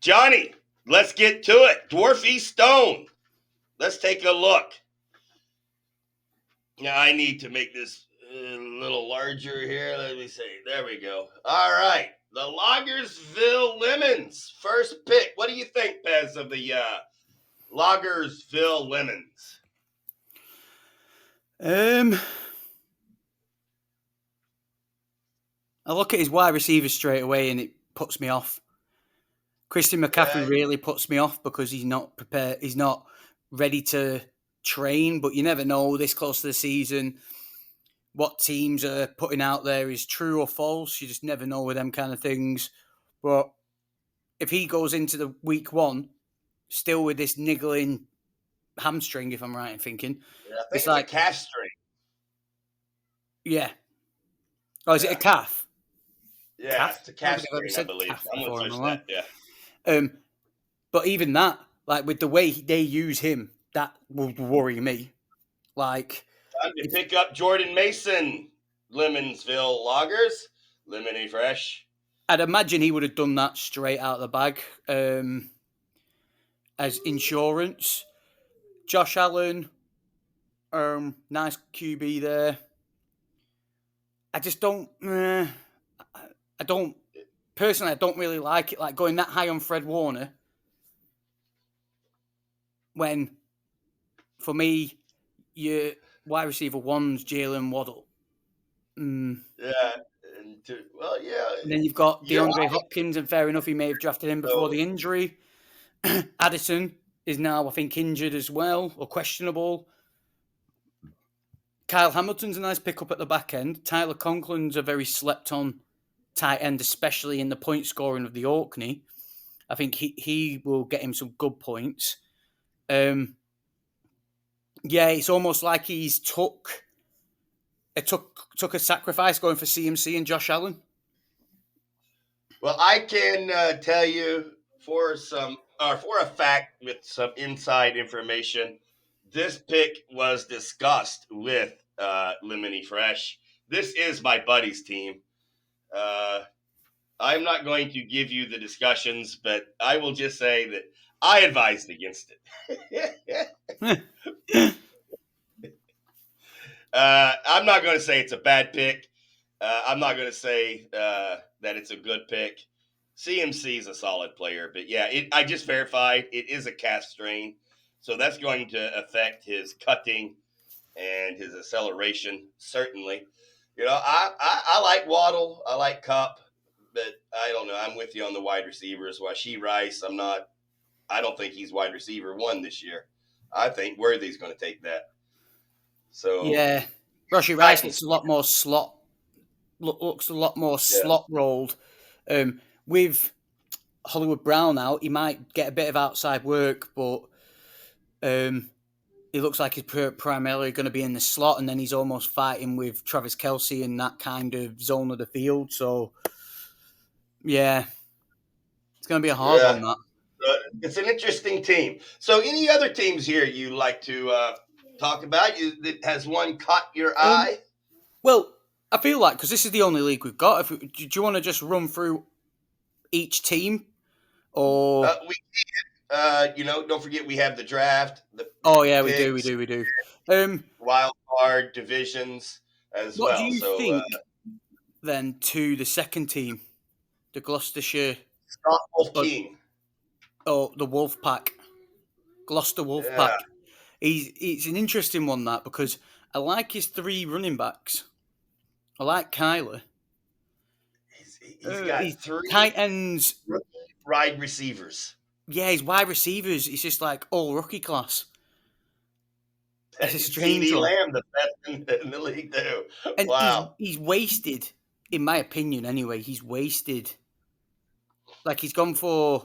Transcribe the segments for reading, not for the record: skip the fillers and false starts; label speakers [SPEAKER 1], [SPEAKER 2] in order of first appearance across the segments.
[SPEAKER 1] Johnny, let's get to it. Dwarfie Stane. Let's take a look. Now, I need to make this a little larger here. Let me see. There we go. All right. The Lagersville Lemons. First pick. What do you think, Pez, of the Lagersville Lemons?
[SPEAKER 2] I look at his wide receivers straight away and it puts me off. Christian McCaffrey really puts me off because he's not prepared. He's not ready to train, but you never know this close to the season what teams are putting out there is true or false. You just never know with them kind of things. But if he goes into the week one still with this niggling hamstring, if I'm right in thinking.
[SPEAKER 1] Yeah, I think it's like a calf string.
[SPEAKER 2] Yeah. Oh, is it a calf?
[SPEAKER 1] Yeah, calf? It's a calf string, I believe. I'm going to search that, yeah.
[SPEAKER 2] But even that, like with the way they use him, that would worry me. Like,
[SPEAKER 1] time to pick up Jordan Mason, Lemonsville Loggers, Lemony Fresh.
[SPEAKER 2] I'd imagine he would have done that straight out of the bag as insurance. Josh Allen, nice QB there. I just don't. I don't personally. I don't really like it. Like going that high on Fred Warner. When, for me, your wide receiver one's Jalen Waddle.
[SPEAKER 1] Yeah. Well, yeah.
[SPEAKER 2] And then you've got DeAndre Hopkins, and fair enough, he may have drafted him before the injury. Addison is now, I think, injured as well, or questionable. Kyle Hamilton's a nice pickup at the back end. Tyler Conklin's a very slept-on tight end, especially in the point scoring of the Orkney. I think he will get him some good points. Yeah, it's almost like he's took a sacrifice going for CMC and Josh Allen.
[SPEAKER 1] Well, I can tell you for a fact with some inside information, this pick was discussed with Lemony Fresh. This is my buddy's team. I'm not going to give you the discussions, but I will just say that I advised against it. I'm not going to say it's a bad pick. I'm not going to say that it's a good pick. CMC is a solid player, but yeah, I just verified it is a calf strain, so that's going to affect his cutting and his acceleration, certainly. You know, I like Waddle, I like Cup, but I don't know. I'm with you on the wide receivers. Rashee Rice, I don't think he's wide receiver one this year. I think Worthy's going to take that. So
[SPEAKER 2] yeah, Rashee Rice looks a lot more slot. Looks a lot more slot rolled. With Hollywood Brown out, he might get a bit of outside work, but it looks like he's primarily going to be in the slot, and then he's almost fighting with Travis Kelce in that kind of zone of the field. So, yeah, it's going to be a hard one, that.
[SPEAKER 1] It's an interesting team. So, any other teams here you like to talk about? Has one caught your eye?
[SPEAKER 2] Well, I feel like, because this is the only league we've got, do you want to just run through each team? Or
[SPEAKER 1] we can. Don't forget we have the draft.
[SPEAKER 2] We do.
[SPEAKER 1] Wild card divisions as well.
[SPEAKER 2] What do you think, then, to the second team, the Gloucestershire
[SPEAKER 1] Scott Wolf King?
[SPEAKER 2] Oh, the Wolf Pack, Gloucester Wolf Pack. It's an interesting one, that, because I like his three running backs. I like Kyler.
[SPEAKER 1] He's got three
[SPEAKER 2] tight ends,
[SPEAKER 1] wide receivers.
[SPEAKER 2] Yeah, his wide receivers. He's just like all rookie class. It's a strange
[SPEAKER 1] CeeDee Lamb, the best in the league too.
[SPEAKER 2] And
[SPEAKER 1] wow,
[SPEAKER 2] he's wasted, in my opinion. Anyway, he's wasted. Like he's gone for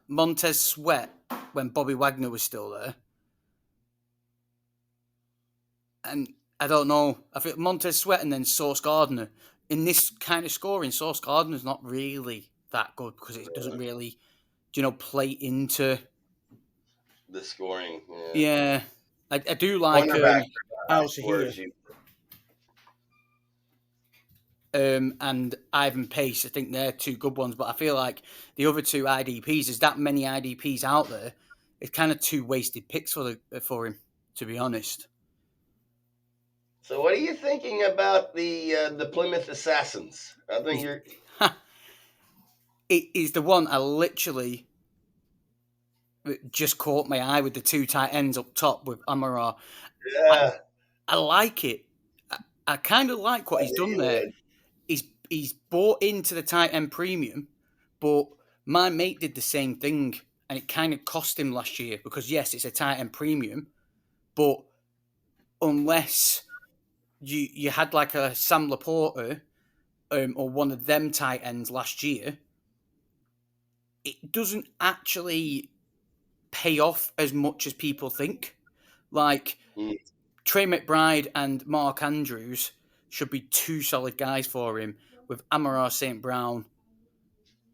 [SPEAKER 2] Montez Sweat when Bobby Wagner was still there, and I don't know. I think Montez Sweat and then Sauce Gardner. In this kind of scoring, Sauce Gardner's not really that good because it doesn't really, play into.
[SPEAKER 1] The scoring. Yeah.
[SPEAKER 2] Yeah, I do like
[SPEAKER 1] Cornerbacks are high
[SPEAKER 2] Alsa here
[SPEAKER 1] scorers.
[SPEAKER 2] and Ivan Pace. I think they're two good ones, but I feel like the other two IDPs, there's that many IDPs out there. It's kind of two wasted picks for him, to be honest.
[SPEAKER 1] So, what are you thinking about the Plymouth Assassins? I think you're.
[SPEAKER 2] It is the one I literally just caught my eye with the two tight ends up top with Amara.
[SPEAKER 1] Yeah,
[SPEAKER 2] I like it. I kind of like what he's done there. He's bought into the tight end premium, but my mate did the same thing, and it kind of cost him last year because yes, it's a tight end premium, but unless you had like a Sam Laporta or one of them tight ends last year, it doesn't actually pay off as much as people think. Like Trey McBride and Mark Andrews should be two solid guys for him with Amara St. Brown.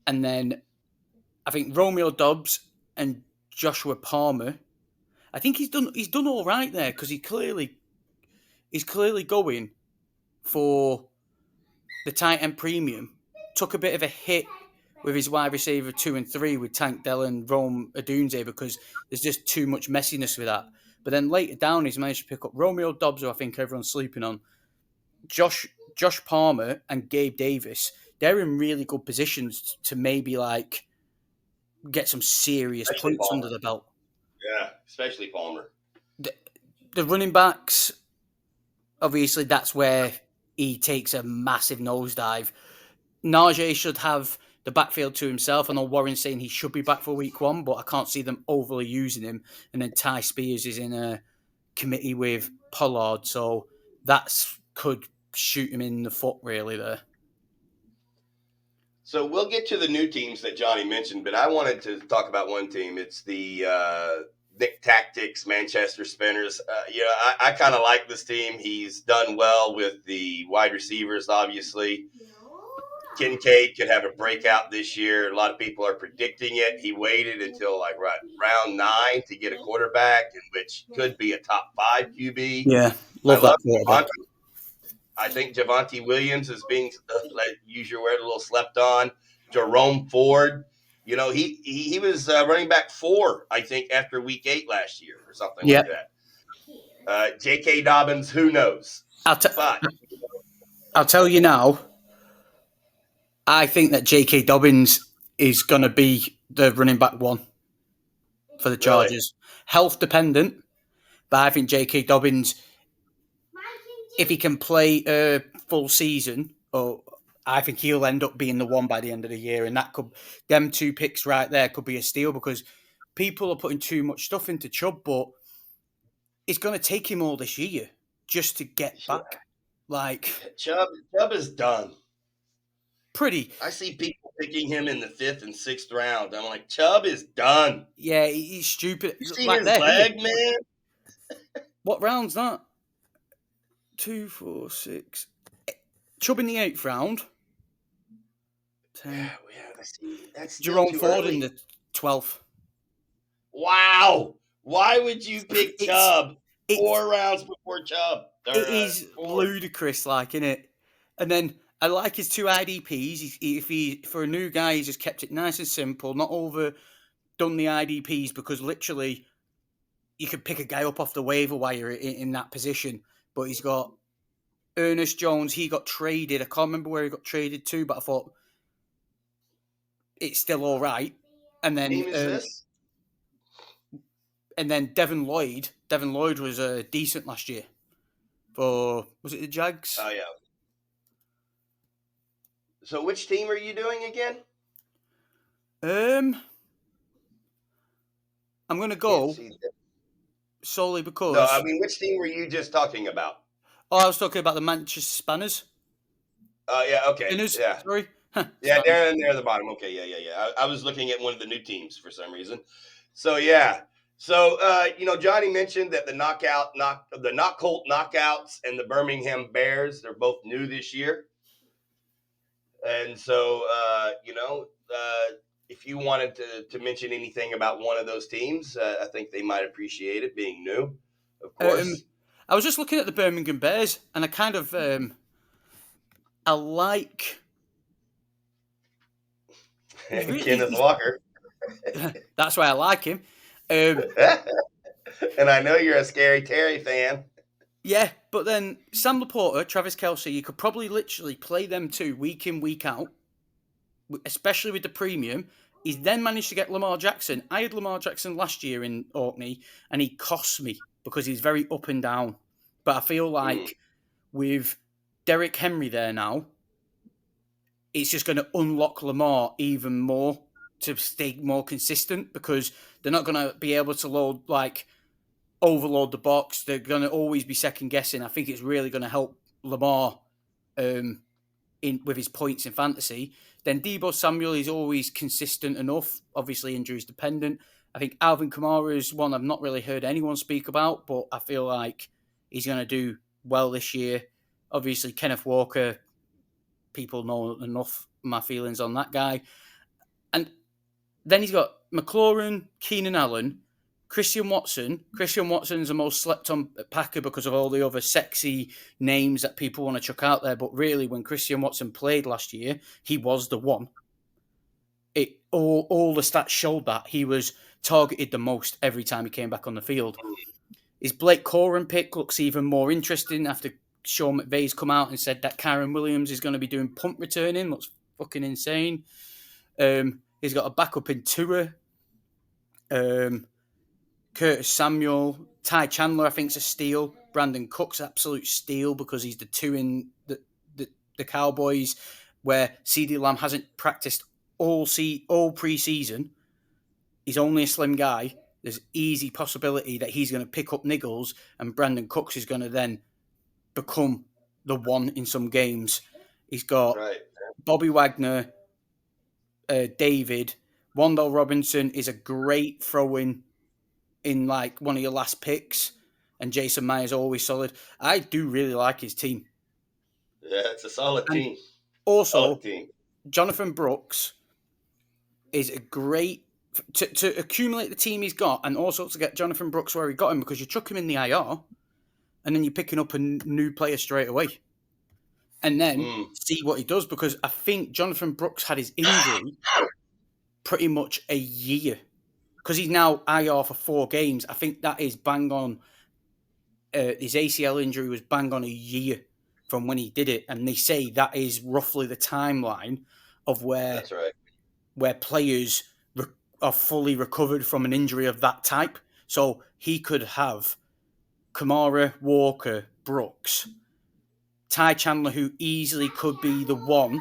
[SPEAKER 2] And then I think Romeo Dobbs and Joshua Palmer. I think he's done all right there because he's clearly going for the tight end premium. Took a bit of a hit with his wide receiver 2 and 3 with Tank Dell and Rome Odunze because there's just too much messiness with that. But then later down, he's managed to pick up Romeo Dobbs, who I think everyone's sleeping on, Josh Palmer and Gabe Davis. They're in really good positions to maybe like get some serious
[SPEAKER 1] especially
[SPEAKER 2] points
[SPEAKER 1] Palmer.
[SPEAKER 2] under the belt.
[SPEAKER 1] Yeah, especially Palmer.
[SPEAKER 2] The running backs, obviously, that's where he takes a massive nosedive. Najee should have the backfield to himself. I know Warren's saying he should be back for week 1, but I can't see them overly using him. And then Ty Spears is in a committee with Pollard, so that could shoot him in the foot really there.
[SPEAKER 1] So we'll get to the new teams that Johnny mentioned, but I wanted to talk about one team. It's the Nick Tactics Manchester Spinners. I kind of like this team. He's done well with the wide receivers, obviously. Kincaid could have a breakout this year. A lot of people are predicting it. He waited until round 9 to get a quarterback, which could be a top 5 QB.
[SPEAKER 2] Yeah, love that quarterback.
[SPEAKER 1] I think Javonte Williams is being, use your word, a little slept on. Jerome Ford, he was running back 4, I think, after week 8 last year or something like that. J.K. Dobbins, who knows?
[SPEAKER 2] I'll tell you now, I think that J.K. Dobbins is going to be the running back 1 for the Chargers. Really? Health dependent, but I think J.K. Dobbins, if he can play a full season, I think he'll end up being the 1 by the end of the year. And them 2 picks right there could be a steal because people are putting too much stuff into Chubb, but it's going to take him all this year just to get back. Like
[SPEAKER 1] Chubb is done.
[SPEAKER 2] Pretty.
[SPEAKER 1] I see people picking him in the 5th and 6th round. I'm like, Chubb is done.
[SPEAKER 2] Yeah, he's stupid.
[SPEAKER 1] You see his leg, man?
[SPEAKER 2] What round's that? 2, 4, 6. Chubb in the 8th round. 10.
[SPEAKER 1] That's
[SPEAKER 2] Jerome Ford in the 12th.
[SPEAKER 1] Wow. Why would you pick Chubb 4 rounds before Chubb?
[SPEAKER 2] It is ludicrous, isn't it? And then I like his 2 IDPs. For a new guy, he's just kept it nice and simple, not overdone the IDPs because literally you could pick a guy up off the waiver wire in that position. But he's got Ernest Jones. He got traded. I can't remember where he got traded to, but I thought it's still all right. And then
[SPEAKER 1] team is this?
[SPEAKER 2] And then Devin Lloyd. Devin Lloyd was decent last year. Was it the Jags?
[SPEAKER 1] Oh, yeah. So which team are you doing again?
[SPEAKER 2] I'm going to go solely because...
[SPEAKER 1] No, I mean, which team were you just talking about?
[SPEAKER 2] Oh, I was talking about the Manchester Spanners.
[SPEAKER 1] Oh, yeah, okay.
[SPEAKER 2] Spinners,
[SPEAKER 1] yeah.
[SPEAKER 2] Sorry.
[SPEAKER 1] Yeah, they're at the bottom. Okay, yeah. I was looking at one of the new teams for some reason. So, yeah. So, Johnny mentioned that the Knock Colt Knockouts and the Birmingham Bears, they're both new this year. And so, if you wanted to mention anything about one of those teams, I think they might appreciate it being new, of course.
[SPEAKER 2] I was just looking at the Birmingham Bears, and I kind of I like
[SPEAKER 1] Kenneth Walker.
[SPEAKER 2] That's why I like him.
[SPEAKER 1] And I know you're a Scary Terry fan.
[SPEAKER 2] Yeah, but then Sam Laporta, Travis Kelce, you could probably literally play them two week in, week out, especially with the premium. He's then managed to get Lamar Jackson. I had Lamar Jackson last year in Orkney, and he cost me because he's very up and down. But I feel like with Derrick Henry there now, it's just going to unlock Lamar even more to stay more consistent because they're not going to be able to overload the box. They're going to always be second guessing. I think it's really going to help Lamar with his points in fantasy. Then Deebo Samuel is always consistent enough. Obviously, injuries dependent. I think Alvin Kamara is one I've not really heard anyone speak about, but I feel like he's going to do well this year. Obviously, Kenneth Walker, people know enough my feelings on that guy. And then he's got McLaurin, Keenan Allen, Christian Watson. Christian Watson's the most slept on Packer because of all the other sexy names that people want to chuck out there. But really, when Christian Watson played last year, he was the one. All the stats showed that he was targeted the most every time he came back on the field. His Blake Corum pick looks even more interesting after Sean McVay's come out and said that Kyron Williams is going to be doing punt returning. Looks fucking insane. He's got a backup in Tua. Curtis Samuel. Ty Chandler, I think, is a steal. Brandon Cook's absolute steal because he's the two in the Cowboys where CeeDee Lamb hasn't practiced all pre-season. He's only a slim guy. There's easy possibility that he's going to pick up niggles and Brandon Cooks is going to then become the one in some games. He's got Bobby Wagner, David. Wandale Robinson is a great throw-in like one of your last picks, and Jason Myers always solid. I do really like his team.
[SPEAKER 1] Yeah, it's a solid team.
[SPEAKER 2] Also, Jonathan Brooks is a great to accumulate the team he's got, and also to get Jonathan Brooks where he got him because you chuck him in the IR, and then you're picking up a new player straight away, and then see what he does because I think Jonathan Brooks had his injury pretty much a year. Because he's now IR for 4 games. I think that is bang on. His ACL injury was bang on a year from when he did it. And they say that is roughly the timeline of where players are fully recovered from an injury of that type. So he could have Kamara, Walker, Brooks, Ty Chandler, who easily could be the one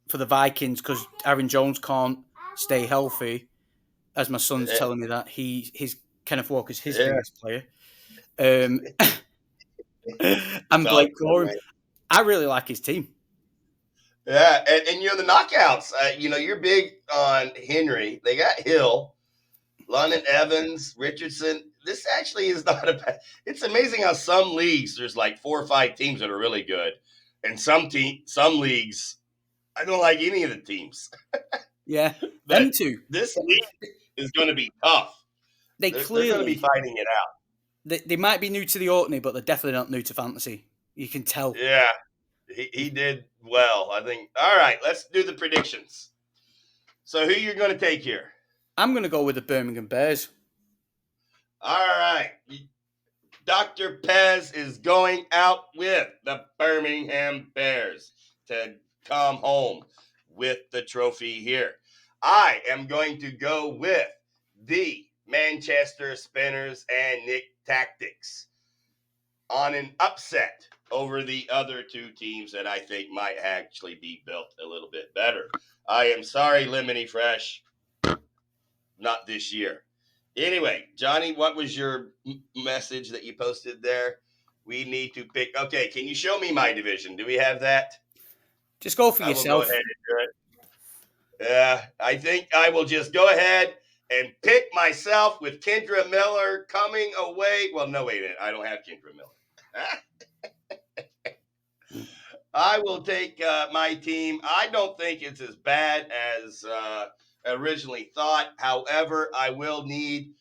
[SPEAKER 2] for the Vikings because Aaron Jones can't stay healthy, as my son's telling me that his Kenneth Walker's his biggest player. And Blake Corum. I really like his team.
[SPEAKER 1] Yeah, and the knockouts. You're big on Henry. They got Hill, London Evans, Richardson. This actually is not a bad. It's amazing how some leagues there's like 4 or 5 teams that are really good, and some leagues. I don't like any of the teams.
[SPEAKER 2] Yeah, them too.
[SPEAKER 1] This league is going to be tough. They're going to be fighting it out.
[SPEAKER 2] They might be new to the Orkney, but they're definitely not new to fantasy. You can tell.
[SPEAKER 1] Yeah, he did well, I think. All right, let's do the predictions. So who you're going to take here?
[SPEAKER 2] I'm going to go with the Birmingham Bears.
[SPEAKER 1] All right. Dr. Pez is going out with the Birmingham Bears to come home with the trophy here. I am going to go with the Manchester Spinners and Nick Tactics on an upset over the other 2 teams that I think might actually be built a little bit better. I am sorry, Lemony Fresh. Not this year. Anyway, Johnny, what was your message that you posted there? We need to pick. Okay, can you show me my division? Do we have that?
[SPEAKER 2] Just go for yourself.
[SPEAKER 1] Go ahead and do it. I think I will just go ahead and pick myself with Kendra Miller coming away. Well, no, wait a minute. I don't have Kendra Miller. I will take my team. I don't think it's as bad as originally thought. However, I will need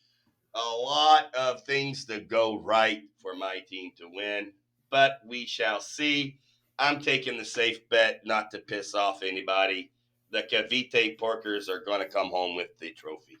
[SPEAKER 1] a lot of things to go right for my team to win, but we shall see. I'm taking the safe bet not to piss off anybody. The Cavite Porkers are going to come home with the trophy.